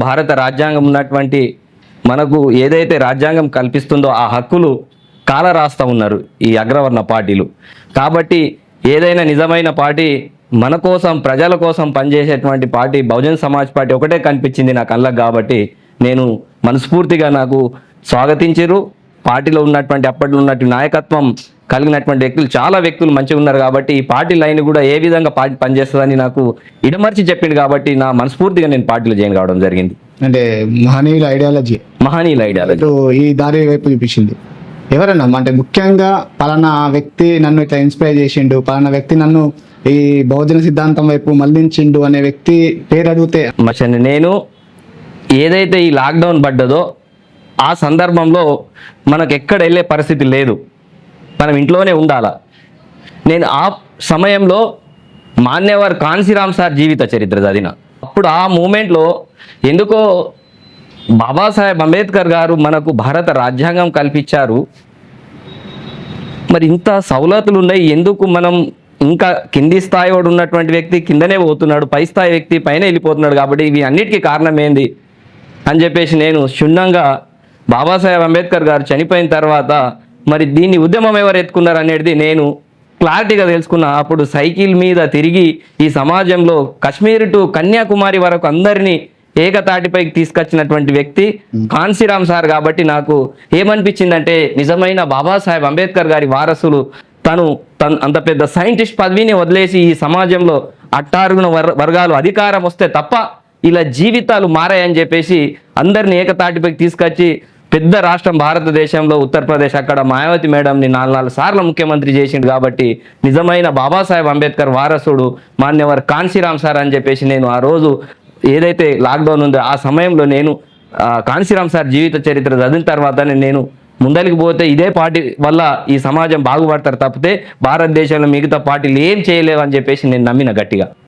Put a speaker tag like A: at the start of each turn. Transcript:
A: భారత రాజ్యాంగం ఉన్నటువంటి మనకు ఏదైతే రాజ్యాంగం కల్పిస్తుందో ఆ హక్కులు కాలరాస్తా ఉన్నారు ఈ అగ్రవర్ణ పార్టీలు. కాబట్టి ఏదైనా నిజమైన పార్టీ మన కోసం ప్రజల కోసం పనిచేసేటువంటి పార్టీ బహుజన్ సమాజ్ పార్టీ ఒకటే కనిపించింది నా కళ్ళకు. కాబట్టి నేను మనస్ఫూర్తిగా నాకు స్వాగతించారు. పార్టీలో ఉన్నటువంటి అప్పట్లో ఉన్నటువంటి నాయకత్వం కలిగినటువంటి వ్యక్తులు చాలా వ్యక్తులు మంచిగా ఉన్నారు. కాబట్టి ఈ పార్టీ లైన్ కూడా ఏ విధంగా పార్టీ పనిచేస్తుందని నాకు ఇడమర్చి చెప్పింది. కాబట్టి నా మనస్ఫూర్తిగా నేను పార్టీలో జాయిన్ కావడం జరిగింది.
B: అంటే మహనీయుల ఐడియాలజీ ఈ దారి వైపు చూపించింది. ఎవరన్నా అంటే ముఖ్యంగా పలానా వ్యక్తి నన్ను ఇట్లా ఇన్స్పైర్ చేసిండు, పలానా వ్యక్తి నన్ను ఈ బౌద్ధ సిద్ధాంతం వైపు మళ్లించిండు అనే వ్యక్తి పేరు అడిగితే?
A: నేను ఏదైతే ఈ లాక్డౌన్ పడ్డదో ఆ సందర్భంలో మనకు ఎక్కడ వెళ్ళే పరిస్థితి లేదు, మనం ఇంట్లోనే ఉండాలా. నేను ఆ సమయంలో మాన్యవర్ కాన్సీరామ్ సార్ జీవిత చరిత్ర చదివిన. అప్పుడు ఆ మూమెంట్లో ఎందుకో బాబాసాహెబ్ అంబేద్కర్ గారు మనకు భారత రాజ్యాంగం కల్పించారు, మరి ఇంత సౌలతులు ఉన్నాయి, ఎందుకు మనం ఇంకా కింది స్థాయి వాడు ఉన్నటువంటి వ్యక్తి కిందనే పోతున్నాడు, పై స్థాయి వ్యక్తి పైన వెళ్ళిపోతున్నాడు, కాబట్టి ఇవి అన్నిటికీ కారణం ఏంది అని చెప్పేసి నేను క్షుణ్ణంగా బాబాసాహెబ్ అంబేద్కర్ గారు చనిపోయిన తర్వాత మరి దీన్ని ఉద్యమం ఎవరు ఎత్తుకున్నారు అనేది నేను క్లారిటీగా తెలుసుకున్నా. అప్పుడు సైకిల్ మీద తిరిగి ఈ సమాజంలో కాశ్మీర్ టు కన్యాకుమారి వరకు అందరినీ ఏకతాటిపైకి తీసుకొచ్చినటువంటి వ్యక్తి కాన్సీరామ్ సార్. కాబట్టి నాకు ఏమనిపించిందంటే నిజమైన బాబాసాహెబ్ అంబేద్కర్ గారి వారసులు తను అంత పెద్ద సైంటిస్ట్ పదవిని వదిలేసి ఈ సమాజంలో అట్టారుగున వర్గాలు అధికారం వస్తే తప్ప ఇలా జీవితాలు మారాయని చెప్పేసి అందరిని ఏకతాటిపైకి తీసుకొచ్చి పెద్ద రాష్ట్రం భారతదేశంలో ఉత్తరప్రదేశ్, అక్కడ మాయావతి మేడంని 4 సార్లు ముఖ్యమంత్రి చేసిండు. కాబట్టి నిజమైన బాబాసాహెబ్ అంబేద్కర్ వారసుడు మాన్యవర్ కాన్సీరామ్ సార్ అని చెప్పేసి నేను ఆ రోజు ఏదైతే లాక్డౌన్ ఉందో ఆ సమయంలో నేను కాన్సీరామ్ సార్ జీవిత చరిత్ర చదివిన తర్వాతనే నేను ముందరికి పోతే ఇదే పార్టీ వల్ల ఈ సమాజం బాగుపడతారు తప్పితే భారతదేశంలో మిగతా పార్టీలు ఏం చేయలేవు అని చెప్పేసి నేను నమ్మిన గట్టిగా.